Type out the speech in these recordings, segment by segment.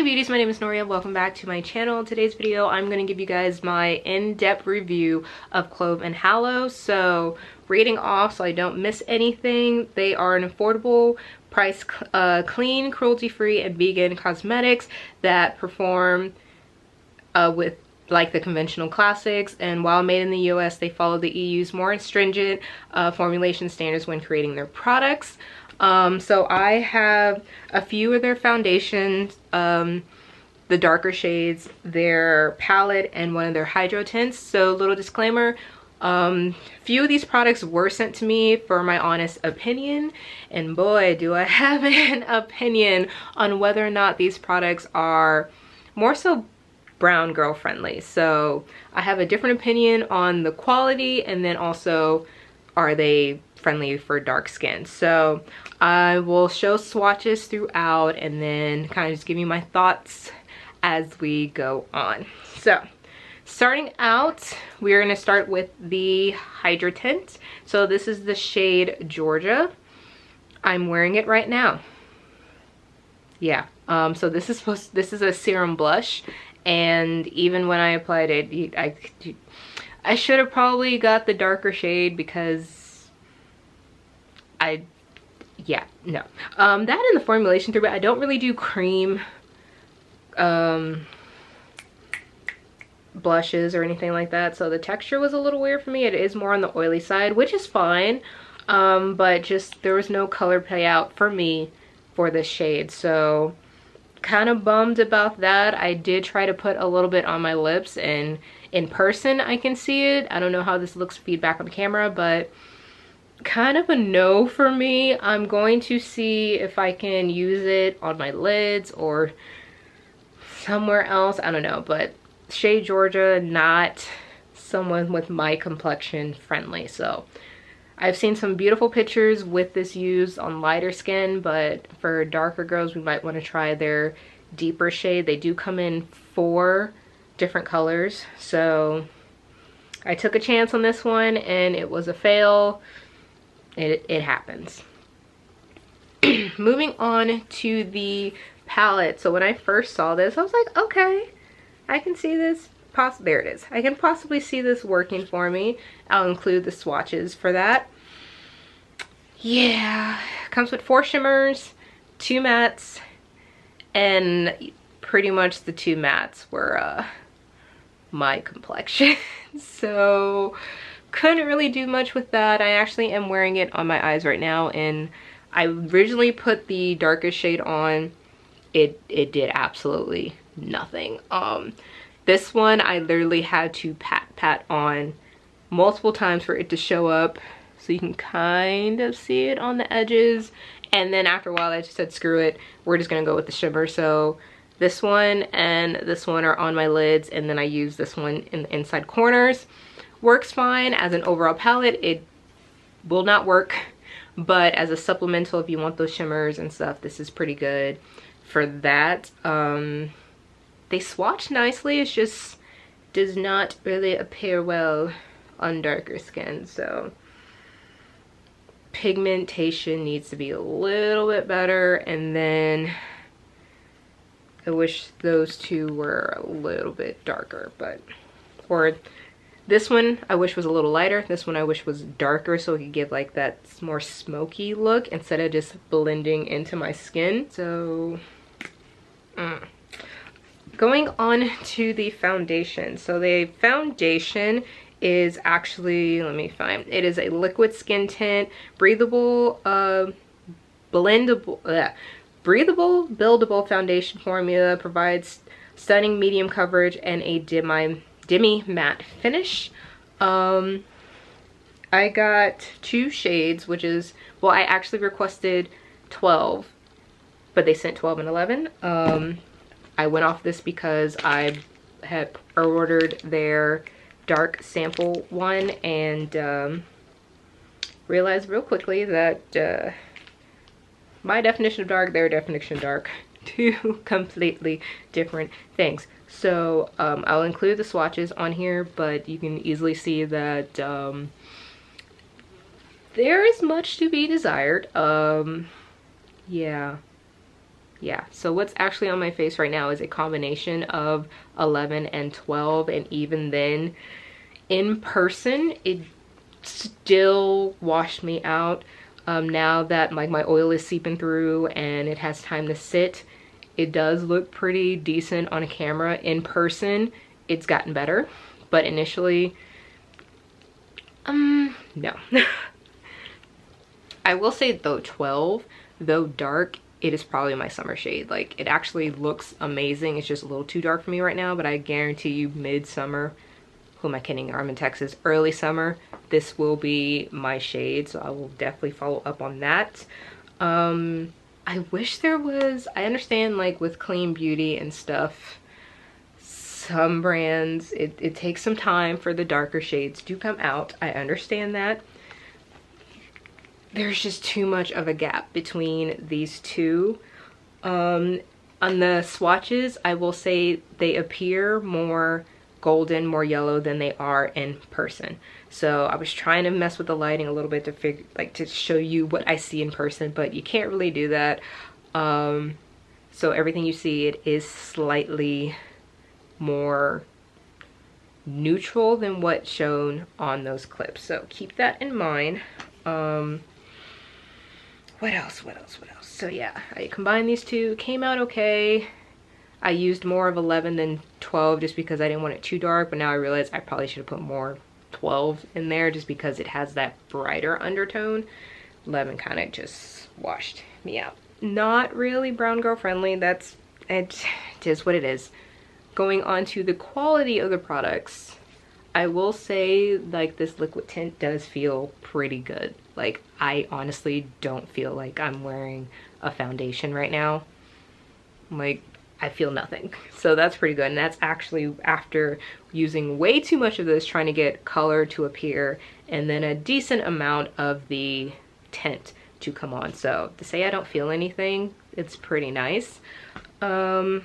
beauties, my name is Noria. Welcome back to my channel. In today's video, I'm going to give you guys my in-depth review of Clove and Hallow. So, rating off so I don't miss anything. They are an affordable price, clean, cruelty-free, and vegan cosmetics that perform with like the conventional classics, and while made in the US, they follow the EU's more stringent formulation standards when creating their products. So I have a few of their foundations, the darker shades, their palette, and one of their hydro tints. So little disclaimer, few of these products were sent to me for my honest opinion, and boy do I have an opinion on whether or not these products are more so brown girl friendly. So I have a different opinion on the quality, and then also are they friendly for dark skin. So I will show swatches throughout and then kind of just give you my thoughts as we go on. So starting out, we're going to start with the hydro tint. So this is the shade Georgia. I'm wearing it right now. Yeah, so this is a serum blush. And even when I applied it, I should have probably got the darker shade because that and the formulation through it. I don't really do cream blushes or anything like that. So the texture was a little weird for me. It is more on the oily side, which is fine. But just there was no color payout for me for this shade. So kind of bummed about that. I did try to put a little bit on my lips, and in person I can see it. I don't know how this looks feedback on camera, but kind of a no for me. I'm going to see if I can use it on my lids or somewhere else. I don't know, but shade Georgia, not someone with my complexion friendly. So I've seen some beautiful pictures with this used on lighter skin, but for darker girls, we might want to try their deeper shade. They do come in 4 different colors. So I took a chance on this one and it was a fail. It happens. Moving on to the palette. So when I first saw this, I was like, okay, I can see this. There it is. I can possibly see this working for me. I'll include the swatches for that. Yeah, comes with 4 shimmers, 2 mattes, and pretty much the 2 mattes were my complexion. So couldn't really do much with that. I actually am wearing it on my eyes right now, and I originally put the darkest shade on. It did absolutely nothing. This one I literally had to pat on multiple times for it to show up, so you can kind of see it on the edges. And then after a while I just said screw it, we're just gonna go with the shimmer. So this one and this one are on my lids, and then I use this one in the inside corners. Works fine. As an overall palette, it will not work, but as a supplemental, if you want those shimmers and stuff, this is pretty good for that. They swatch nicely, it just does not really appear well on darker skin. So pigmentation needs to be a little bit better, and then I wish those two were a little bit darker, or this one I wish was a little lighter. This one I wish was darker so it could give like that more smoky look instead of just blending into my skin. So going on to the foundation. So the foundation is actually, let me find, it is a liquid skin tint, breathable, breathable, buildable foundation formula, provides stunning medium coverage and a demi matte finish. I got 2 shades, which is, well, I actually requested 12, but they sent 12 and 11. I went off this because I had ordered their dark sample one, and realized real quickly that my definition of dark, their definition of dark, 2 completely different things. So I'll include the swatches on here, but you can easily see that there is much to be desired. Yeah, Yeah, so what's actually on my face right now is a combination of 11 and 12, and even then in person it still washed me out. Now that like my oil is seeping through and it has time to sit, it does look pretty decent on a camera. In person it's gotten better, but initially no. I will say though, 12, though dark, it is probably my summer shade. Like, it actually looks amazing. It's just a little too dark for me right now, but I guarantee you midsummer, who am I kidding? I'm in Texas. Early summer, this will be my shade, so I will definitely follow up on that. I wish there was, I understand like with clean beauty and stuff, some brands, it takes some time for the darker shades to come out. I understand that. There's just too much of a gap between these two. On the swatches, I will say they appear more golden, more yellow than they are in person. So I was trying to mess with the lighting a little bit to figure, like, to show you what I see in person, but you can't really do that. So everything you see, it is slightly more neutral than what's shown on those clips. So keep that in mind. What else? So yeah, I combined these two, came out okay. I used more of 11 than 12 just because I didn't want it too dark, but now I realize I probably should have put more 12 in there just because it has that brighter undertone. 11 kind of just washed me out. Not really brown girl friendly. It is what it is. Going on to the quality of the products, I will say like this liquid tint does feel pretty good. Like, I honestly don't feel like I'm wearing a foundation right now. Like, I feel nothing. So that's pretty good. And that's actually after using way too much of this, trying to get color to appear, and then a decent amount of the tint to come on. So to say I don't feel anything, it's pretty nice. Again,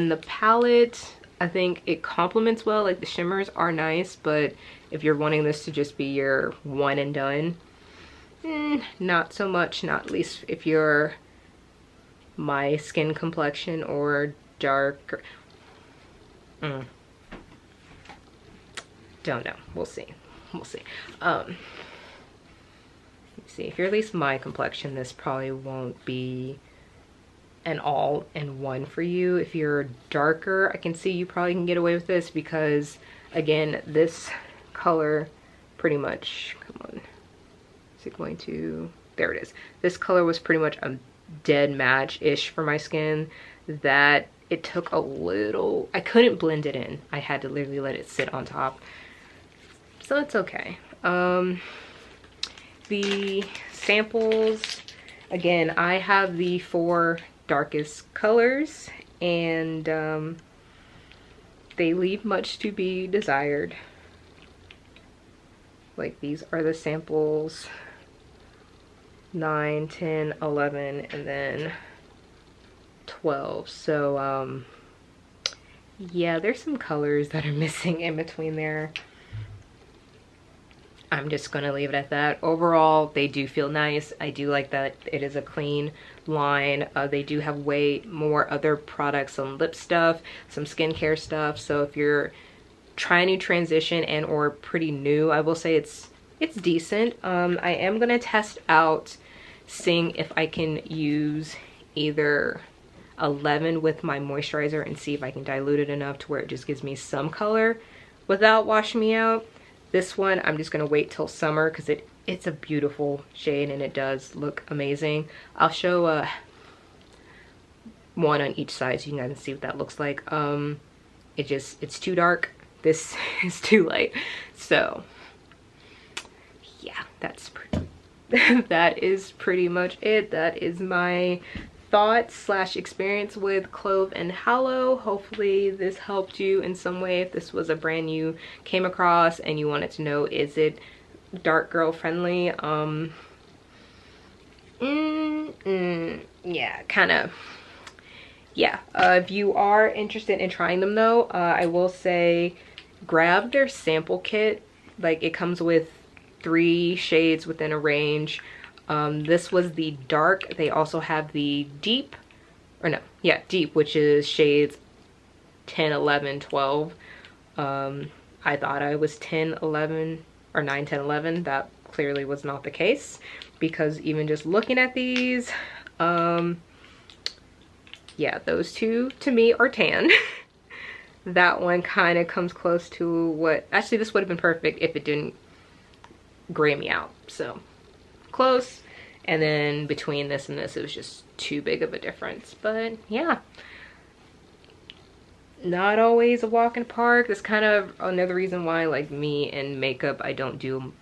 the palette, I think it complements well. Like, the shimmers are nice, but if you're wanting this to just be your one and done, not so much. Not at least if you're my skin complexion or dark. Don't know. We'll see. Let's see, if you're at least my complexion, this probably won't be an all-in-one for you. If you're darker, I can see you probably can get away with this because, again, this color pretty much, come on, is it going to, there it is. This color was pretty much a dead match-ish for my skin, that it took a little, I couldn't blend it in. I had to literally let it sit on top. So it's okay. The samples, again, I have the 4 darkest colors, and they leave much to be desired. Like, these are the samples 9, 10, 11, and then 12. So yeah, there's some colors that are missing in between there. I'm just gonna leave it at that. Overall, they do feel nice. I do like that it is a clean line. They do have way more other products, some lip stuff, some skincare stuff. So if you're trying to transition and or pretty new, I will say it's decent. I am gonna test out seeing if I can use either 11 with my moisturizer and see if I can dilute it enough to where it just gives me some color without washing me out. This one, I'm just gonna wait till summer because it's a beautiful shade and it does look amazing. I'll show one on each side so you guys can see what that looks like. It's too dark. This is too light. So yeah, that is pretty much it. That is my thoughts / experience with Clove and Hallow. Hopefully this helped you in some way. If this was a brand you came across and you wanted to know, is it dark girl friendly? Yeah, kind of. Yeah, if you are interested in trying them though, I will say grab their sample kit. Like, it comes with 3 shades within a range. This was the dark. They also have the deep, or no, yeah, deep, which is shades 10, 11, 12. I thought I was 10, 11, or 9, 10, 11. That clearly was not the case, because even just looking at these, yeah, those two to me are tan. That one kind of comes close to what, actually this would have been perfect if it didn't gray me out. So close. And then between this and this, it was just too big of a difference. But yeah, not always a walk in the park. That's kind of another reason why, like, me and makeup, I don't do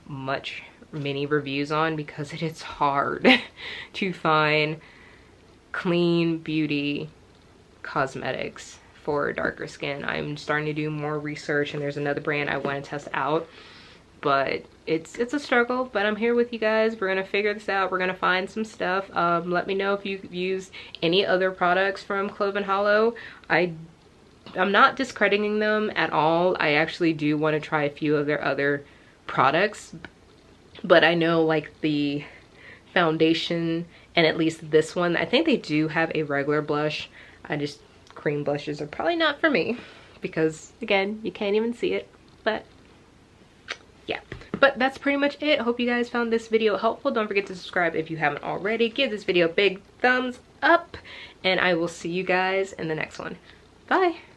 many reviews on, because it is hard to find clean beauty cosmetics for darker skin. I'm starting to do more research, and there's another brand I want to test out, but it's a struggle. But I'm here with you guys. We're gonna figure this out. We're gonna find some stuff. Let me know if you've used any other products from Clove Hallow. I'm not discrediting them at all. I actually do want to try a few of their other products, but I know, like, the foundation, and at least this one, I think they do have a regular blush. Cream blushes are probably not for me, because again, you can't even see it. But yeah, but that's pretty much it. Hope you guys found this video helpful. Don't forget to subscribe if you haven't already. Give this video a big thumbs up, and I will see you guys in the next one. Bye.